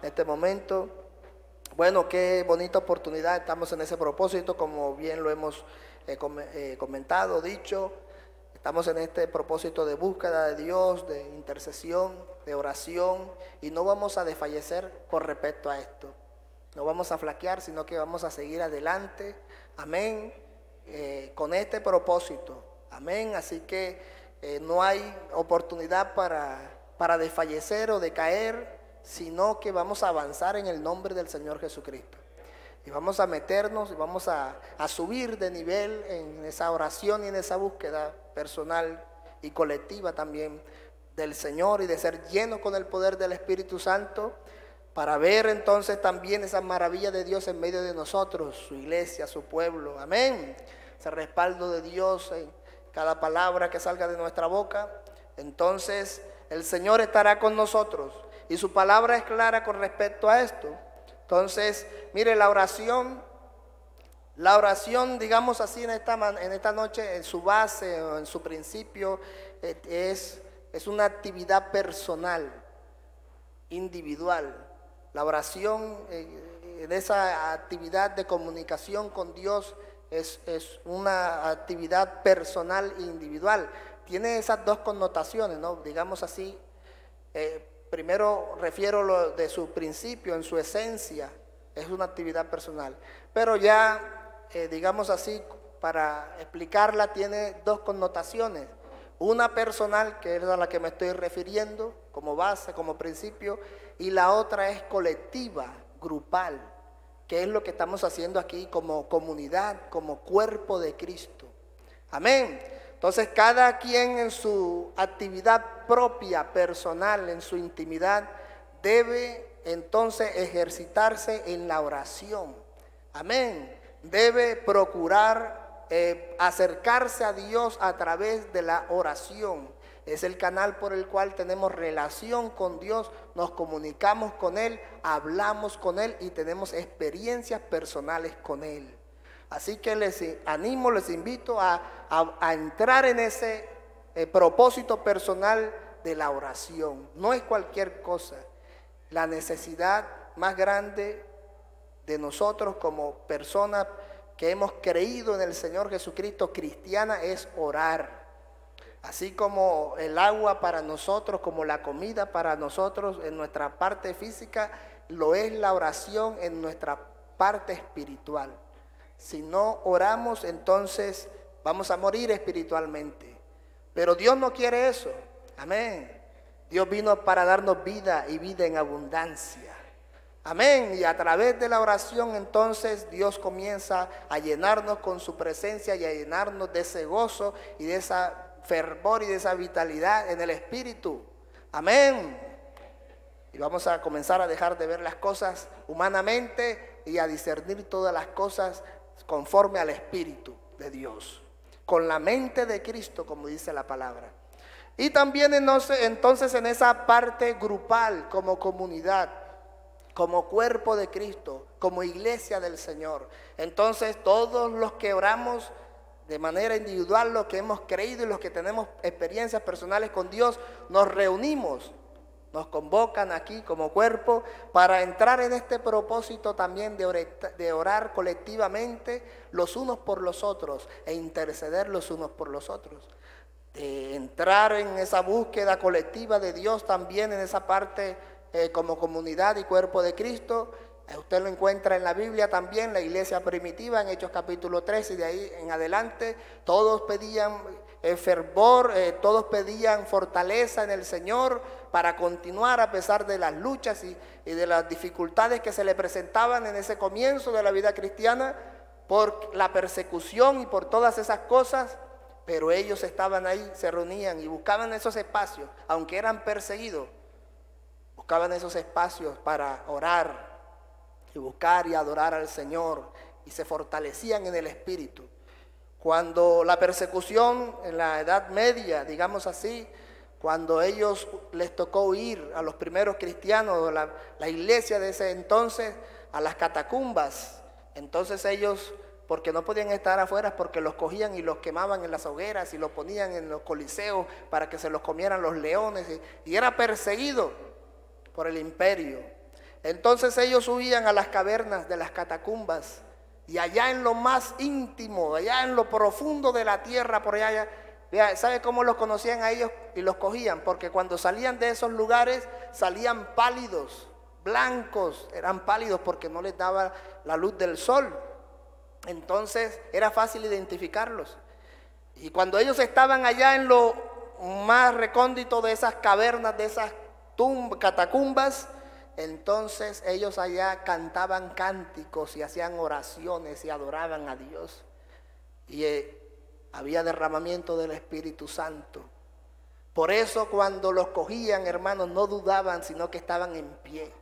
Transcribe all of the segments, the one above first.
en este momento. Bueno, qué bonita oportunidad, estamos en ese propósito, como bien lo hemos comentado, dicho. Estamos en este propósito de búsqueda de Dios, de intercesión, de oración, y no vamos a desfallecer con respecto a esto. No vamos a flaquear, sino que vamos a seguir adelante. Amén. Con este propósito. Amén. Así que no hay oportunidad para desfallecer o decaer, sino que vamos a avanzar en el nombre del Señor Jesucristo. Y vamos a meternos y vamos a subir de nivel en esa oración y en esa búsqueda personal y colectiva también del Señor, y de ser lleno con el poder del Espíritu Santo, para ver entonces también esa maravilla de Dios en medio de nosotros, su iglesia, su pueblo. Amén. Ese respaldo de Dios en cada palabra que salga de nuestra boca. Entonces el Señor estará con nosotros y su palabra es clara con respecto a esto. Entonces, mire, la oración, digamos así, en esta noche, en su base o en su principio, es una actividad personal, individual. La oración, en esa actividad de comunicación con Dios, es una actividad personal e individual. Tiene esas dos connotaciones, ¿no? Digamos así. Primero refiero lo de su principio, en su esencia, es una actividad personal. Pero ya, digamos así, para explicarla, tiene dos connotaciones. Una personal, que es a la que me estoy refiriendo, como base, como principio, y la otra es colectiva, grupal, que es lo que estamos haciendo aquí como comunidad, como cuerpo de Cristo. Amén. Entonces cada quien en su actividad propia, personal, en su intimidad, debe entonces ejercitarse en la oración. Amén. Debe procurar acercarse a Dios a través de la oración. Es el canal por el cual tenemos relación con Dios, nos comunicamos con Él, hablamos con Él y tenemos experiencias personales con Él. Así que les animo, les invito a entrar en ese propósito personal de la oración. No es cualquier cosa. La necesidad más grande de nosotros como personas que hemos creído en el Señor Jesucristo, cristiana, es orar. Así como el agua para nosotros, como la comida para nosotros en nuestra parte física, lo es la oración en nuestra parte espiritual. Si no oramos, entonces vamos a morir espiritualmente. Pero Dios no quiere eso. Amén. Dios vino para darnos vida y vida en abundancia. Amén. Y a través de la oración, entonces, Dios comienza a llenarnos con su presencia y a llenarnos de ese gozo y de esa fervor y de esa vitalidad en el Espíritu. Amén. Y vamos a comenzar a dejar de ver las cosas humanamente y a discernir todas las cosas conforme al Espíritu de Dios, con la mente de Cristo, como dice la palabra. Y también entonces en esa parte grupal, como comunidad, como cuerpo de Cristo, como iglesia del Señor. Entonces todos los que oramos de manera individual, los que hemos creído y los que tenemos experiencias personales con Dios, nos reunimos. Nos convocan aquí como cuerpo para entrar en este propósito también de orar colectivamente los unos por los otros e interceder los unos por los otros. De entrar en esa búsqueda colectiva de Dios también en esa parte como comunidad y cuerpo de Cristo. Usted lo encuentra en la Biblia también, la iglesia primitiva en Hechos capítulo 3 y de ahí en adelante. Todos pedían fervor, todos pedían fortaleza en el Señor para continuar a pesar de las luchas y de las dificultades que se le presentaban en ese comienzo de la vida cristiana, por la persecución y por todas esas cosas. Pero ellos estaban ahí, se reunían y buscaban esos espacios, aunque eran perseguidos, buscaban esos espacios para orar y buscar y adorar al Señor, y se fortalecían en el Espíritu. Cuando la persecución en la Edad Media, digamos así, cuando ellos les tocó huir a los primeros cristianos, la iglesia de ese entonces, a las catacumbas, entonces ellos, porque no podían estar afuera, porque los cogían y los quemaban en las hogueras y los ponían en los coliseos para que se los comieran los leones, y era perseguido por el imperio. Entonces ellos huían a las cavernas de las catacumbas, y allá en lo más íntimo, allá en lo profundo de la tierra, por allá, ¿sabe cómo los conocían a ellos y los cogían? Porque cuando salían de esos lugares salían pálidos, blancos, eran pálidos porque no les daba la luz del sol. Entonces era fácil identificarlos. Y cuando ellos estaban allá en lo más recóndito de esas cavernas, de esas catacumbas, entonces ellos allá cantaban cánticos y hacían oraciones y adoraban a Dios. Y había derramamiento del Espíritu Santo. Por eso cuando los cogían, hermanos, no dudaban, sino que estaban en pie.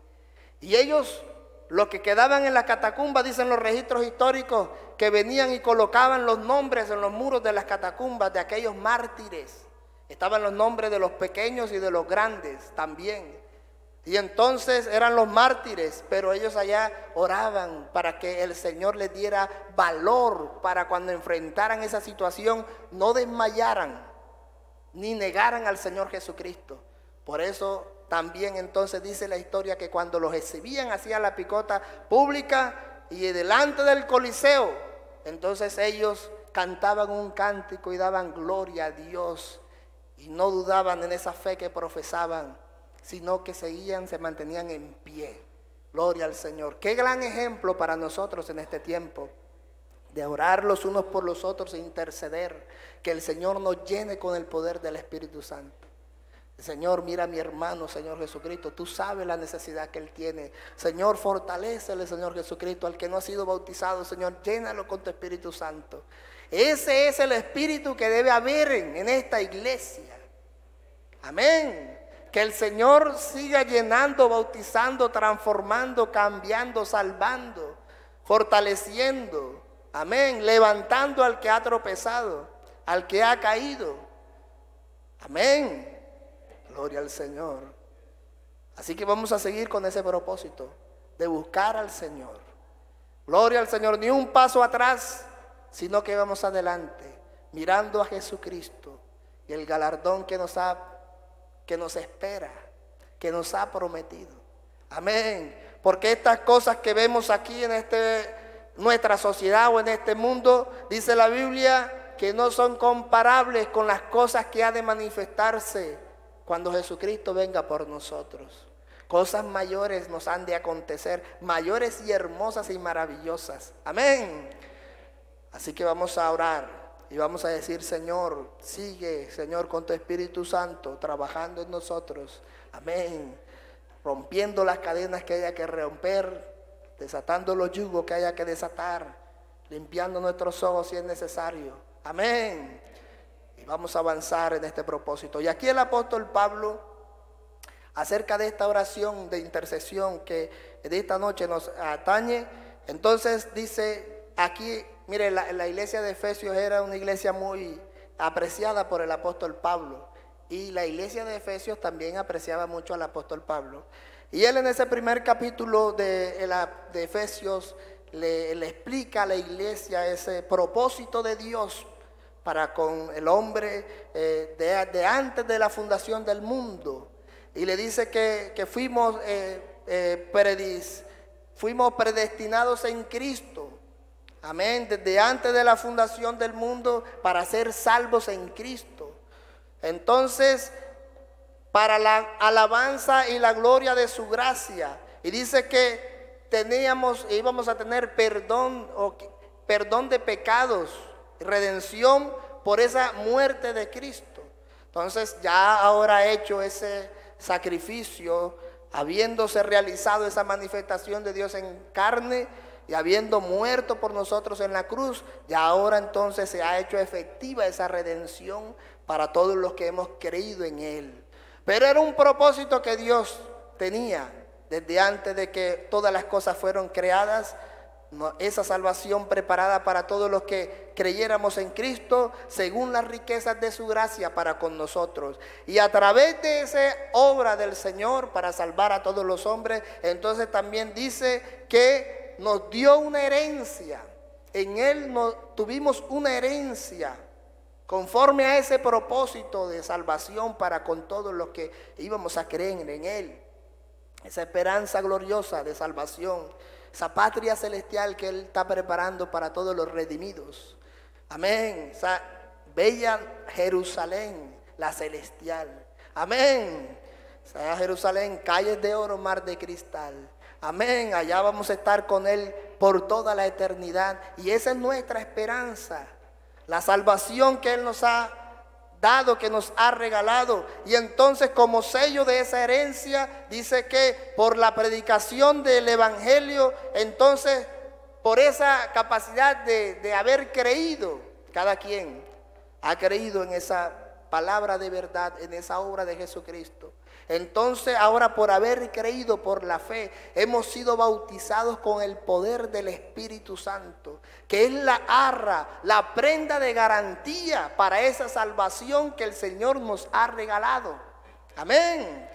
Y ellos, los que quedaban en la catacumba, dicen los registros históricos, que venían y colocaban los nombres en los muros de las catacumbas de aquellos mártires. Estaban los nombres de los pequeños y de los grandes también. Y entonces eran los mártires, pero ellos allá oraban para que el Señor les diera valor para cuando enfrentaran esa situación no desmayaran ni negaran al Señor Jesucristo. Por eso también entonces dice la historia que cuando los exhibían hacía la picota pública y delante del Coliseo, entonces ellos cantaban un cántico y daban gloria a Dios y no dudaban en esa fe que profesaban, sino que seguían, se mantenían en pie. Gloria al Señor. Qué gran ejemplo para nosotros en este tiempo, de orar los unos por los otros e interceder, que el Señor nos llene con el poder del Espíritu Santo. Señor, mira a mi hermano, Señor Jesucristo, tú sabes la necesidad que él tiene. Señor, fortalécele, Señor Jesucristo, al que no ha sido bautizado, Señor, llénalo con tu Espíritu Santo. Ese es el espíritu que debe haber en esta iglesia. Amén. Que el Señor siga llenando, bautizando, transformando, cambiando, salvando, fortaleciendo. Amén. Levantando al que ha tropezado, al que ha caído. Amén. Gloria al Señor. Así que vamos a seguir con ese propósito de buscar al Señor. Gloria al Señor. Ni un paso atrás, sino que vamos adelante, mirando a Jesucristo y el galardón que nos espera, que nos ha prometido. Amén. Porque estas cosas que vemos aquí en nuestra sociedad o en este mundo, dice la Biblia, que no son comparables con las cosas que ha de manifestarse cuando Jesucristo venga por nosotros. Cosas mayores nos han de acontecer, mayores y hermosas y maravillosas. Amén. Así que vamos a orar y vamos a decir: Señor, sigue, Señor, con tu Espíritu Santo trabajando en nosotros. Amén. Rompiendo las cadenas que haya que romper, desatando los yugos que haya que desatar, limpiando nuestros ojos si es necesario. Amén. Y vamos a avanzar en este propósito. Y aquí el apóstol Pablo, acerca de esta oración de intercesión que de esta noche nos atañe, entonces dice aquí, mire, la iglesia de Efesios era una iglesia muy apreciada por el apóstol Pablo, y la iglesia de Efesios también apreciaba mucho al apóstol Pablo. Y él en ese primer capítulo de Efesios le explica a la iglesia ese propósito de Dios para con el hombre de antes de la fundación del mundo. Y le dice que fuimos predestinados en Cristo. Amén. Desde antes de la fundación del mundo para ser salvos en Cristo. Entonces, para la alabanza y la gloria de su gracia. Y dice que íbamos a tener perdón de pecados, redención por esa muerte de Cristo. Entonces ya ahora hecho ese sacrificio, habiéndose realizado esa manifestación de Dios en carne y habiendo muerto por nosotros en la cruz, ya ahora entonces se ha hecho efectiva esa redención para todos los que hemos creído en Él. Pero era un propósito que Dios tenía desde antes de que todas las cosas fueron creadas. Esa salvación preparada para todos los que creyéramos en Cristo según las riquezas de su gracia para con nosotros, y a través de esa obra del Señor para salvar a todos los hombres, entonces también dice que nos dio una herencia. En Él tuvimos una herencia conforme a ese propósito de salvación para con todos los que íbamos a creer en Él. esa esperanza gloriosa de salvación, esa patria celestial que Él está preparando para todos los redimidos. Amén. Esa bella Jerusalén, la celestial. Amén. Esa Jerusalén, calles de oro, mar de cristal. Amén. Allá vamos a estar con Él por toda la eternidad. Y esa es nuestra esperanza. La salvación que Él nos ha dado, que nos ha regalado. Y entonces, como sello de esa herencia, dice que por la predicación del evangelio, entonces por esa capacidad de haber creído, cada quien ha creído en esa palabra de verdad, en esa obra de Jesucristo. Entonces ahora, por haber creído por la fe, hemos sido bautizados con el poder del Espíritu Santo, que es la arra, la prenda de garantía para esa salvación que el Señor nos ha regalado. Amén.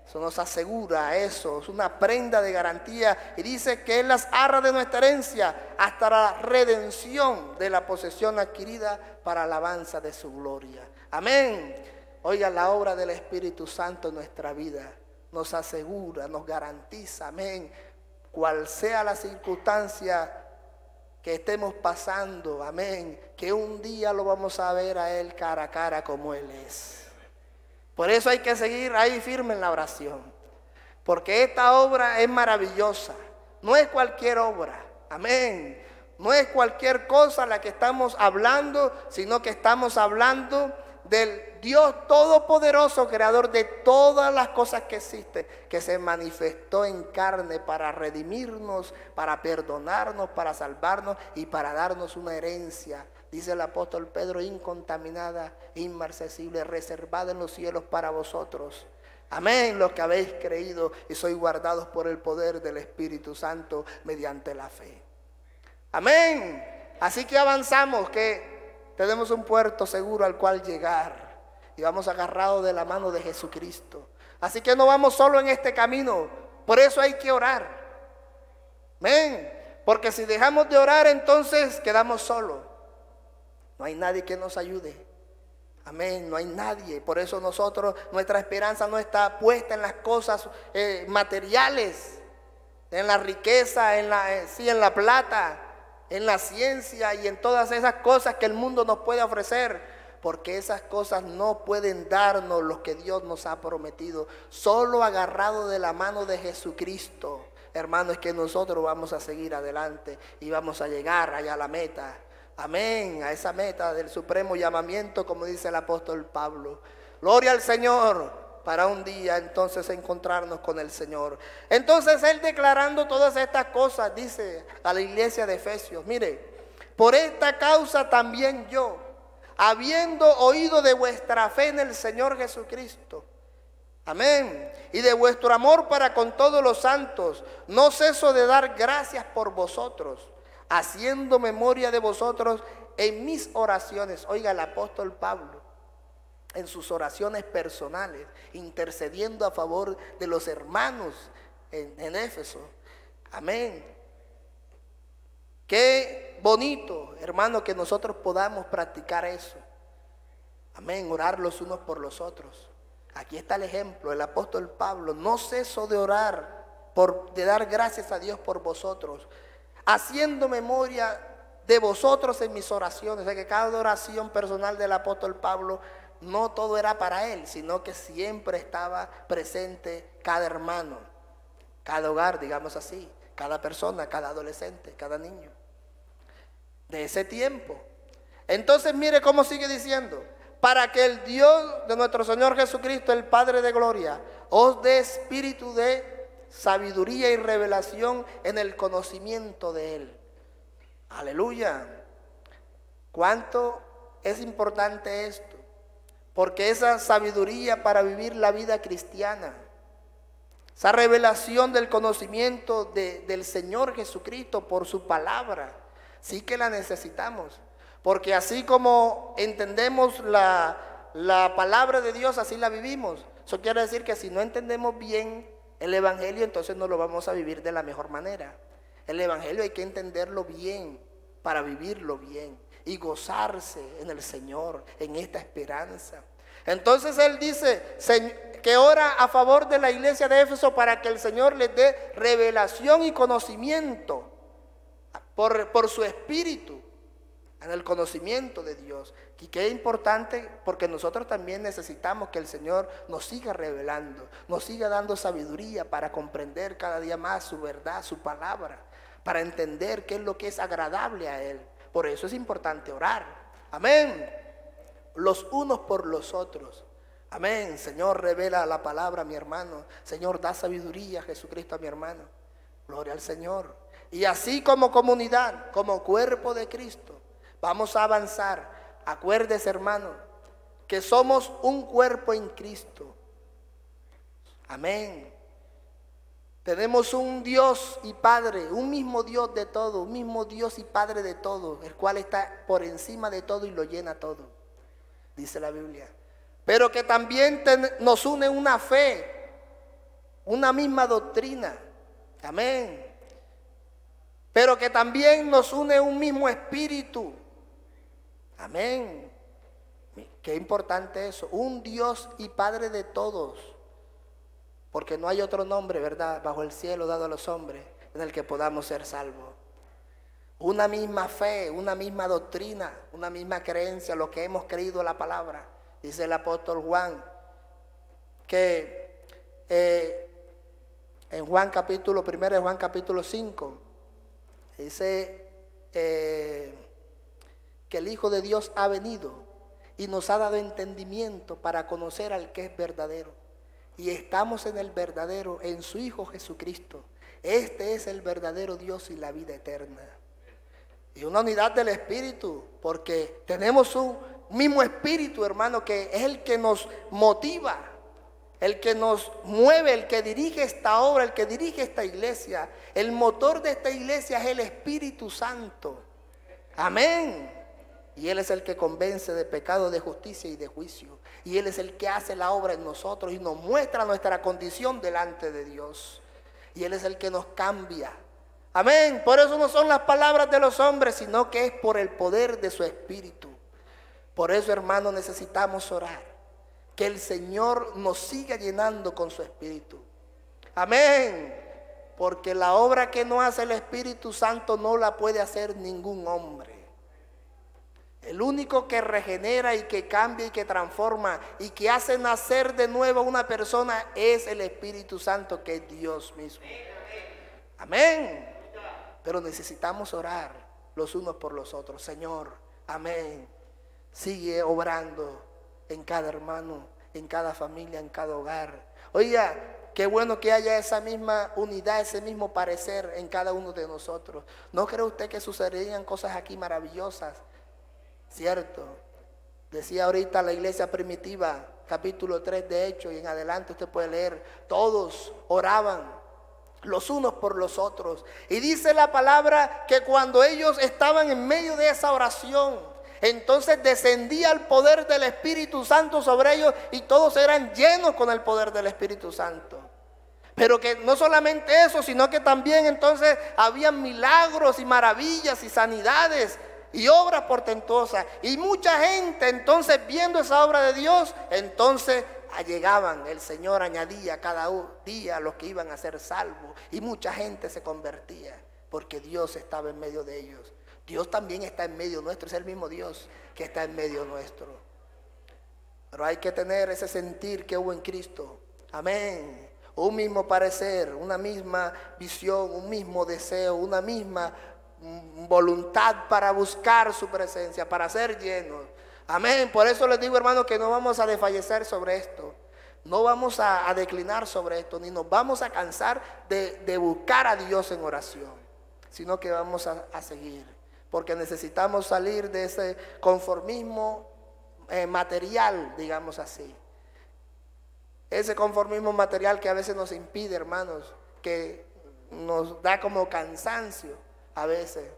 Eso nos asegura, eso es una prenda de garantía, y dice que es las arras de nuestra herencia hasta la redención de la posesión adquirida para alabanza de su gloria. Amén. Oiga, la obra del Espíritu Santo en nuestra vida nos asegura, nos garantiza, amén, cual sea la circunstancia que estemos pasando, amén, que un día lo vamos a ver a Él cara a cara como Él es. Por eso hay que seguir ahí firme en la oración, porque esta obra es maravillosa, no es cualquier obra, amén, no es cualquier cosa la que estamos hablando, sino que estamos hablando del Dios todopoderoso, creador de todas las cosas que existen, que se manifestó en carne para redimirnos, para perdonarnos, para salvarnos y para darnos una herencia, dice el apóstol Pedro, incontaminada, inmarcesible, reservada en los cielos para vosotros. Amén, los que habéis creído y sois guardados por el poder del Espíritu Santo mediante la fe. Amén. Así que avanzamos, que tenemos un puerto seguro al cual llegar y vamos agarrados de la mano de Jesucristo. Así que no vamos solo en este camino, por eso hay que orar. Amén. Porque si dejamos de orar, entonces quedamos solos. No hay nadie que nos ayude. Amén, no hay nadie. Por eso nosotros, nuestra esperanza no está puesta en las cosas materiales, en la riqueza, en la plata, en la ciencia y en todas esas cosas que el mundo nos puede ofrecer, porque esas cosas no pueden darnos lo que Dios nos ha prometido. Solo agarrado de la mano de Jesucristo, hermano, es que nosotros vamos a seguir adelante y vamos a llegar allá a la meta. Amén, a esa meta del supremo llamamiento, como dice el apóstol Pablo. Gloria al Señor, para un día entonces encontrarnos con el Señor. Entonces Él, declarando todas estas cosas, dice a la iglesia de Efesios: mire, por esta causa también yo, habiendo oído de vuestra fe en el Señor Jesucristo, amén, y de vuestro amor para con todos los santos, no ceso de dar gracias por vosotros, haciendo memoria de vosotros en mis oraciones. Oiga, el apóstol Pablo, en sus oraciones personales, intercediendo a favor de los hermanos en Éfeso. Amén. Qué bonito, hermano, que nosotros podamos practicar eso. Amén, orar los unos por los otros. Aquí está el ejemplo, el apóstol Pablo: no ceso de orar, de dar gracias a Dios por vosotros, haciendo memoria de vosotros en mis oraciones. O sea que cada oración personal del apóstol Pablo, no todo era para él, sino que siempre estaba presente cada hermano, cada hogar, digamos así, cada persona, cada adolescente, cada niño de ese tiempo. Entonces mire cómo sigue diciendo: para que el Dios de nuestro Señor Jesucristo, el Padre de gloria, os dé espíritu de sabiduría y revelación en el conocimiento de Él. Aleluya. ¿Cuánto es importante esto? Porque esa sabiduría para vivir la vida cristiana, esa revelación del conocimiento del Señor Jesucristo por su palabra, sí que la necesitamos. Porque así como entendemos la palabra de Dios, así la vivimos. Eso quiere decir que si no entendemos bien el evangelio, entonces no lo vamos a vivir de la mejor manera. El evangelio hay que entenderlo bien para vivirlo bien y gozarse en el Señor, en esta esperanza. Entonces él dice que ora a favor de la iglesia de Éfeso para que el Señor les dé revelación y conocimiento por su espíritu, en el conocimiento de Dios. Y que es importante, porque nosotros también necesitamos que el Señor nos siga revelando, nos siga dando sabiduría para comprender cada día más su verdad, su palabra, para entender qué es lo que es agradable a Él. Por eso es importante orar. Amén. Los unos por los otros. Amén. Señor, revela la palabra a mi hermano. Señor, da sabiduría a Jesucristo a mi hermano. Gloria al Señor. Y así como comunidad, como cuerpo de Cristo, vamos a avanzar. Acuérdese, hermano, que somos un cuerpo en Cristo. Amén. Tenemos un Dios y Padre, un mismo Dios de todo, un mismo Dios y Padre de todo, el cual está por encima de todo y lo llena todo, dice la Biblia. Pero que también nos une una fe, una misma doctrina. Amén. Pero que también nos une un mismo espíritu. Amén. Qué importante eso. Un Dios y Padre de todos. Porque no hay otro nombre, ¿verdad?, bajo el cielo dado a los hombres en el que podamos ser salvos. Una misma fe, una misma doctrina, una misma creencia, lo que hemos creído la palabra. Dice el apóstol Juan que en Juan capítulo 1 de Juan capítulo 5 dice que el Hijo de Dios ha venido y nos ha dado entendimiento para conocer al que es verdadero. Y estamos en el verdadero, en su Hijo Jesucristo. Este es el verdadero Dios y la vida eterna. Y una unidad del Espíritu, porque tenemos un mismo Espíritu, hermano, que es el que nos motiva, el que nos mueve, el que dirige esta obra, el que dirige esta iglesia. El motor de esta iglesia es el Espíritu Santo. Amén. Y Él es el que convence de pecado, de justicia y de juicio. Y Él es el que hace la obra en nosotros y nos muestra nuestra condición delante de Dios. Y Él es el que nos cambia. Amén. Por eso no son las palabras de los hombres, sino que es por el poder de su Espíritu. Por eso, hermano, necesitamos orar. Que el Señor nos siga llenando con su Espíritu. Amén. Porque la obra que no hace el Espíritu Santo no la puede hacer ningún hombre. El único que regenera y que cambia y que transforma y que hace nacer de nuevo a una persona es el Espíritu Santo, que es Dios mismo. Amén. Pero necesitamos orar los unos por los otros. Señor, amén. Sigue obrando en cada hermano, en cada familia, en cada hogar. Oiga, qué bueno que haya esa misma unidad, ese mismo parecer en cada uno de nosotros. ¿No cree usted que sucederían cosas aquí maravillosas? Cierto. Decía ahorita la iglesia primitiva, capítulo 3 de Hechos, y en adelante usted puede leer, todos oraban los unos por los otros. Y dice la palabra que cuando ellos estaban en medio de esa oración, entonces descendía el poder del Espíritu Santo sobre ellos y todos eran llenos con el poder del Espíritu Santo. Pero que no solamente eso, sino que también entonces habían milagros y maravillas y sanidades y obras portentosas. Y mucha gente entonces, viendo esa obra de Dios, entonces allegaban. El Señor añadía cada día a los que iban a ser salvos. Y mucha gente se convertía porque Dios estaba en medio de ellos. Dios también está en medio nuestro. Es el mismo Dios que está en medio nuestro. Pero hay que tener ese sentir que hubo en Cristo. Amén. Un mismo parecer, una misma visión, un mismo deseo, una misma voluntad para buscar su presencia, para ser llenos. Amén. Por eso les digo, hermanos, que no vamos a desfallecer sobre esto. No vamos a declinar sobre esto, ni nos vamos a cansar de buscar a Dios en oración, sino que vamos a seguir. Porque necesitamos salir de ese conformismo material, digamos así. Ese conformismo material que a veces nos impide, hermanos, que nos da como cansancio a veces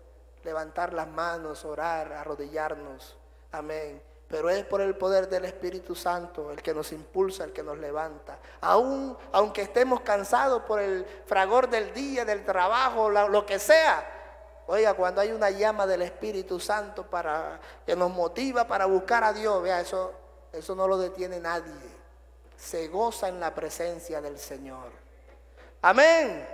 levantar las manos, orar, arrodillarnos. Amén. Pero es por el poder del Espíritu Santo el que nos impulsa, el que nos levanta. Aunque estemos cansados por el fragor del día, del trabajo, lo que sea. Oiga, cuando hay una llama del Espíritu Santo que nos motiva para buscar a Dios, vea, eso eso no lo detiene nadie. Se goza en la presencia del Señor. Amén.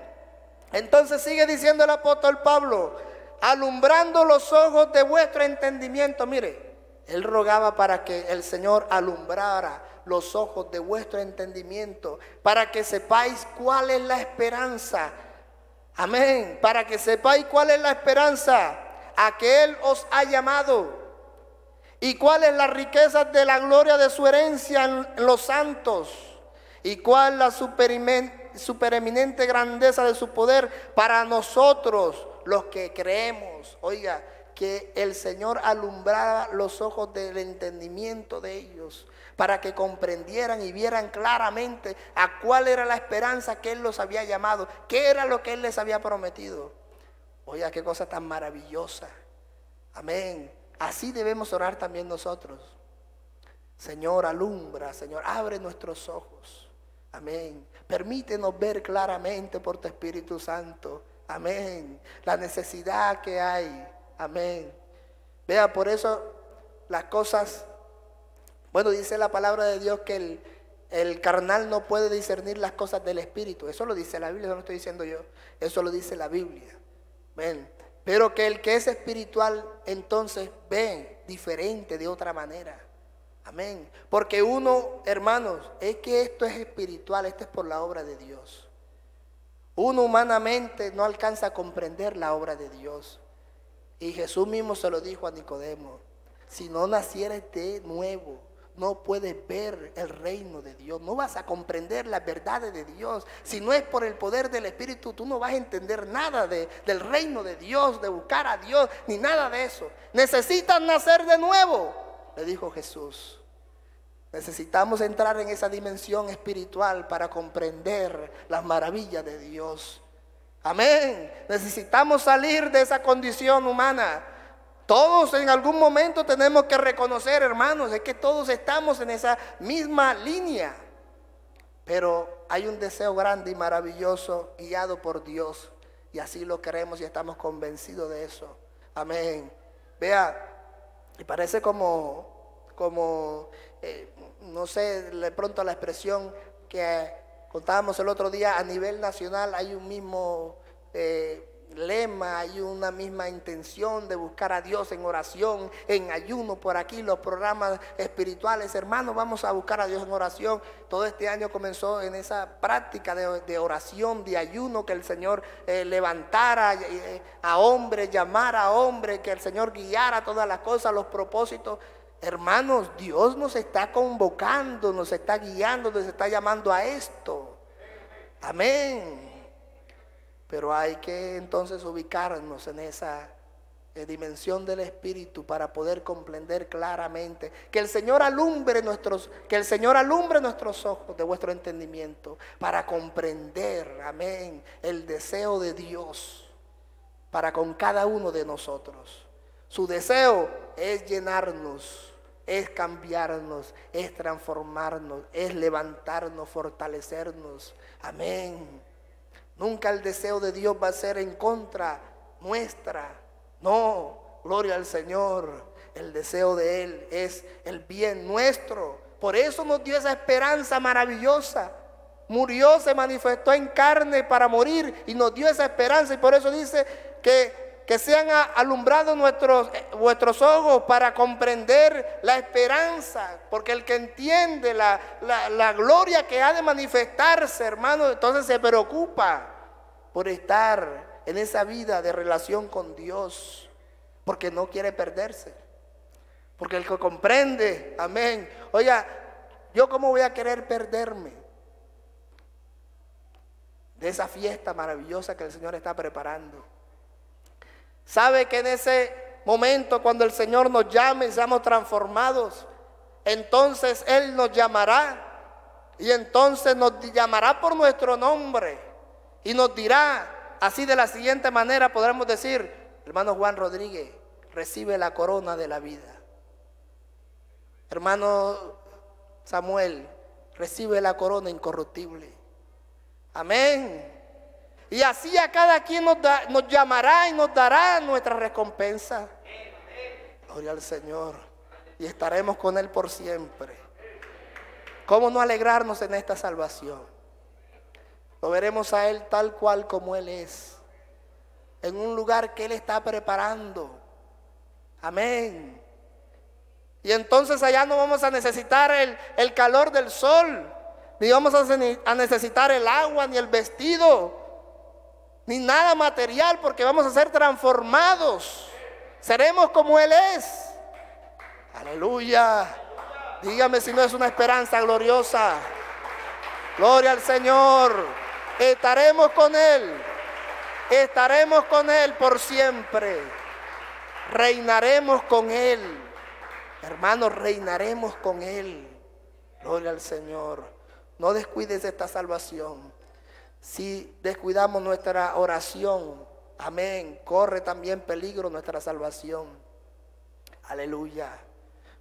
Entonces sigue diciendo el apóstol Pablo, alumbrando los ojos de vuestro entendimiento. Mire, él rogaba para que el Señor alumbrara los ojos de vuestro entendimiento, para que sepáis cuál es la esperanza. Amén. Para que sepáis cuál es la esperanza a que Él os ha llamado y cuál es la riqueza de la gloria de su herencia en los santos y cuál la supereminente grandeza de su poder para nosotros los que creemos. Oiga, que el Señor alumbrara los ojos del entendimiento de ellos para que comprendieran y vieran claramente a cuál era la esperanza que Él los había llamado, qué era lo que Él les había prometido. Oiga, qué cosa tan maravillosa. Amén. Así debemos orar también nosotros. Señor, alumbra, Señor, abre nuestros ojos. Amén. Permítenos ver claramente por tu Espíritu Santo. Amén. La necesidad que hay. Amén. Vea, por eso las cosas, bueno, dice la palabra de Dios que el carnal no puede discernir las cosas del Espíritu. Eso lo dice la Biblia, eso no lo estoy diciendo yo. Eso lo dice la Biblia. Amén. Pero que el que es espiritual entonces ve diferente de otra manera. Amén. Porque uno, hermanos, es que esto es espiritual, esto es por la obra de Dios. Uno humanamente no alcanza a comprender la obra de Dios. Y Jesús mismo se lo dijo a Nicodemo: si no nacieres de nuevo, no puedes ver el reino de Dios, no vas a comprender las verdades de Dios. Si no es por el poder del Espíritu, tú no vas a entender nada del reino de Dios, de buscar a Dios, ni nada de eso. Necesitas nacer de nuevo, le dijo Jesús. Necesitamos entrar en esa dimensión espiritual para comprender las maravillas de Dios. Amén. Necesitamos salir de esa condición humana. Todos en algún momento tenemos que reconocer, hermanos, es que todos estamos en esa misma línea. Pero hay un deseo grande y maravilloso guiado por Dios. Y así lo queremos y estamos convencidos de eso. Amén. Vea, y parece no sé, de pronto la expresión que contábamos el otro día, a nivel nacional hay un mismo lema, hay una misma intención de buscar a Dios en oración, en ayuno. Por aquí los programas espirituales, hermanos, vamos a buscar a Dios en oración. Todo este año comenzó en esa práctica de oración, de ayuno, que el Señor levantara a hombres, llamara a hombres, que el Señor guiara todas las cosas, los propósitos. Hermanos, Dios nos está convocando, nos está guiando, nos está llamando a esto. Amén. Pero hay que entonces ubicarnos en esa dimensión del Espíritu para poder comprender claramente. Que el Señor alumbre nuestros ojos de vuestro entendimiento para comprender, amén, el deseo de Dios para con cada uno de nosotros. Su deseo es llenarnos, es cambiarnos, es transformarnos, es levantarnos, fortalecernos. Amén. Nunca el deseo de Dios va a ser en contra nuestra. No, gloria al Señor. El deseo de Él es el bien nuestro. Por eso nos dio esa esperanza maravillosa. Murió, se manifestó en carne para morir y nos dio esa esperanza. Y por eso dice que sean alumbrados vuestros ojos para comprender la esperanza. Porque el que entiende la gloria que ha de manifestarse, hermano, entonces se preocupa por estar en esa vida de relación con Dios, porque no quiere perderse. Porque el que comprende, amén. Oiga, ¿yo cómo voy a querer perderme de esa fiesta maravillosa que el Señor está preparando? ¿Sabe que en ese momento, cuando el Señor nos llame y seamos transformados, entonces Él nos llamará y entonces nos llamará por nuestro nombre y nos dirá así, de la siguiente manera podremos decir: hermano Juan Rodríguez, recibe la corona de la vida. Hermano Samuel, recibe la corona incorruptible. Amén. Y así a cada quien nos llamará y nos dará nuestra recompensa. Gloria al Señor. Y estaremos con Él por siempre. ¿Cómo no alegrarnos en esta salvación? Lo veremos a Él tal cual como Él es, en un lugar que Él está preparando. Amén. Y entonces allá no vamos a necesitar el calor del sol, ni vamos a necesitar el agua, ni el vestido, ni nada material, porque vamos a ser transformados. Seremos como Él es. Aleluya. Dígame si no es una esperanza gloriosa. Gloria al Señor. Estaremos con Él. Estaremos con Él por siempre. Reinaremos con Él. Hermanos, reinaremos con Él. Gloria al Señor. No descuides esta salvación. Si descuidamos nuestra oración, amén, corre también peligro nuestra salvación. Aleluya.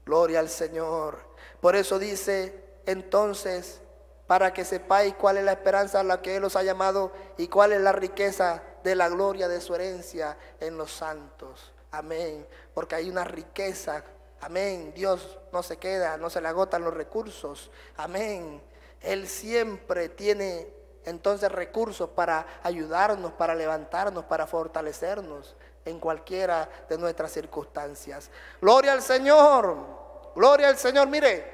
Gloria al Señor. Por eso dice, entonces, para que sepáis cuál es la esperanza a la que Él os ha llamado y cuál es la riqueza de la gloria de su herencia en los santos. Amén. Porque hay una riqueza. Amén. Dios no se queda, no se le agotan los recursos. Amén. Él siempre tiene entonces recursos para ayudarnos, para levantarnos, para fortalecernos en cualquiera de nuestras circunstancias. Gloria al Señor. Gloria al Señor. Mire,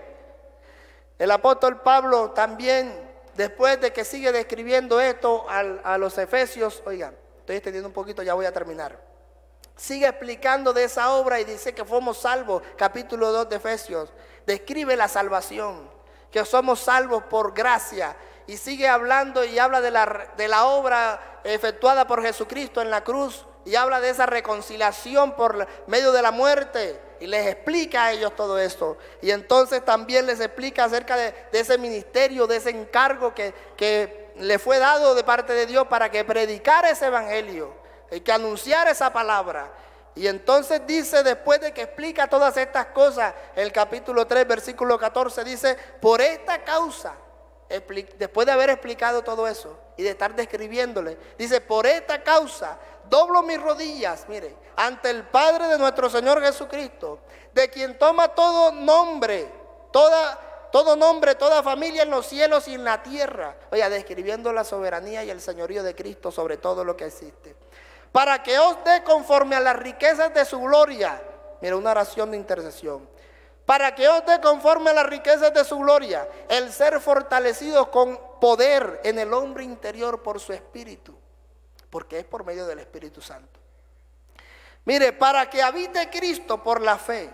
el apóstol Pablo también, después de que sigue describiendo esto a los efesios, oigan, estoy extendiendo un poquito, ya voy a terminar. Sigue explicando de esa obra y dice que fuimos salvos. Capítulo 2 de Efesios describe la salvación, que somos salvos por gracia. Y sigue hablando y habla de la obra efectuada por Jesucristo en la cruz. Y habla de esa reconciliación por medio de la muerte. Y les explica a ellos todo esto. Y entonces también les explica acerca de ese ministerio, de ese encargo que le fue dado de parte de Dios para que predicara ese evangelio y que anunciara esa palabra. Y entonces dice, después de que explica todas estas cosas, el capítulo 3, versículo 14 dice, por esta causa, después de haber explicado todo eso y de estar describiéndole, dice, por esta causa doblo mis rodillas, mire, ante el Padre de nuestro Señor Jesucristo, de quien toma todo nombre, toda familia en los cielos y en la tierra. Oiga, describiendo la soberanía y el señorío de Cristo sobre todo lo que existe. Para que os dé conforme a las riquezas de su gloria. Mira, una oración de intercesión. Para que os dé conforme a las riquezas de su gloria, el ser fortalecidos con poder en el hombre interior por su espíritu. Porque es por medio del Espíritu Santo. Mire, para que habite Cristo por la fe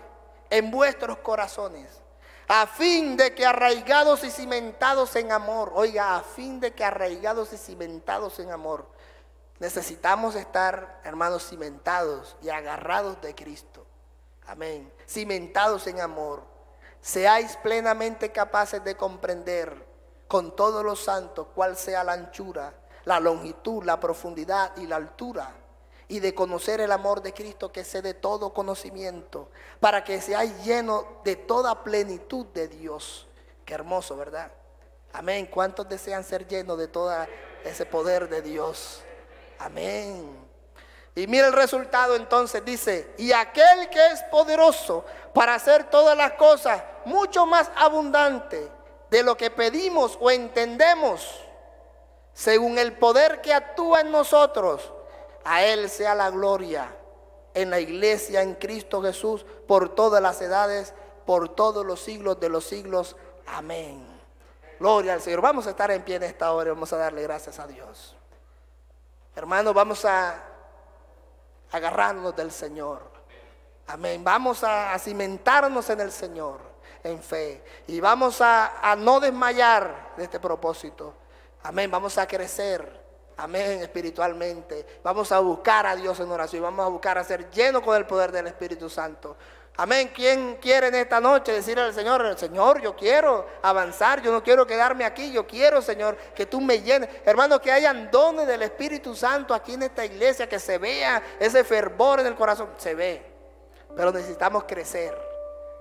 en vuestros corazones, a fin de que arraigados y cimentados en amor, oiga, a fin de que arraigados y cimentados en amor, necesitamos estar, hermanos, cimentados y agarrados de Cristo. Amén. Cimentados en amor. Seáis plenamente capaces de comprender con todos los santos cuál sea la anchura, la longitud, la profundidad y la altura, y de conocer el amor de Cristo que excede todo conocimiento, para que seáis llenos de toda plenitud de Dios. Qué hermoso, ¿verdad? Amén. ¿Cuántos desean ser llenos de todo ese poder de Dios? Amén. Y mira el resultado entonces, dice, y aquel que es poderoso para hacer todas las cosas mucho más abundante de lo que pedimos o entendemos, según el poder que actúa en nosotros, a Él sea la gloria en la iglesia, en Cristo Jesús, por todas las edades, por todos los siglos de los siglos. Amén. Gloria al Señor. Vamos a estar en pie en esta hora y vamos a darle gracias a Dios. Hermanos, vamos a agarrarnos del Señor. Amén. Vamos a cimentarnos en el Señor, en fe. Y vamos a no desmayar de este propósito. Amén. Vamos a crecer. Amén. Espiritualmente. Vamos a buscar a Dios en oración. Vamos a buscar a ser llenos con el poder del Espíritu Santo. Amén. ¿Quién quiere en esta noche decirle al Señor, Señor, yo quiero avanzar, yo no quiero quedarme aquí, yo quiero, Señor, que tú me llenes? Hermanos, que hayan dones del Espíritu Santo aquí en esta iglesia, que se vea ese fervor en el corazón. Se ve, pero necesitamos crecer,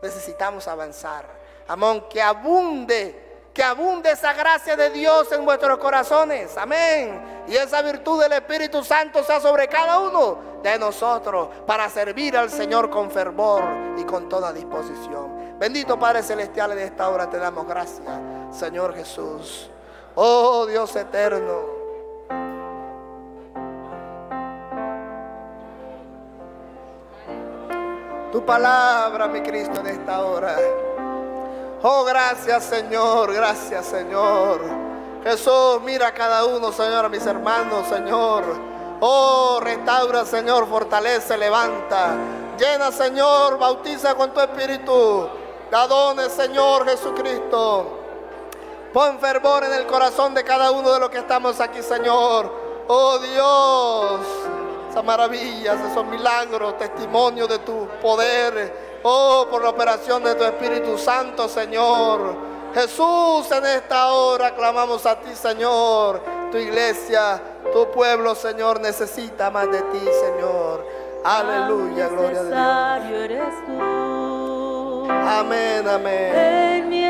necesitamos avanzar. Amén, que abunde esa gracia de Dios en vuestros corazones. Amén. Y esa virtud del Espíritu Santo sea sobre cada uno de nosotros para servir al Señor con fervor y con toda disposición. Bendito Padre Celestial, en esta hora te damos gracias, Señor Jesús. Oh Dios eterno, tu palabra, mi Cristo, en esta hora. Oh, gracias, Señor, gracias, Señor. Jesús, mira a cada uno, Señor, a mis hermanos, Señor. Oh, restaura, Señor, fortalece, levanta. Llena, Señor, bautiza con tu Espíritu. Da dones, Señor Jesucristo. Pon fervor en el corazón de cada uno de los que estamos aquí, Señor. Oh Dios, esas maravillas, esos milagros, testimonio de tu poder. Oh, por la operación de tu Espíritu Santo, Señor. Jesús, en esta hora clamamos a ti, Señor. Tu iglesia, tu pueblo, Señor, necesita más de ti, Señor. Aleluya, gloria a Dios. Eres tú. Amén, amén. En mi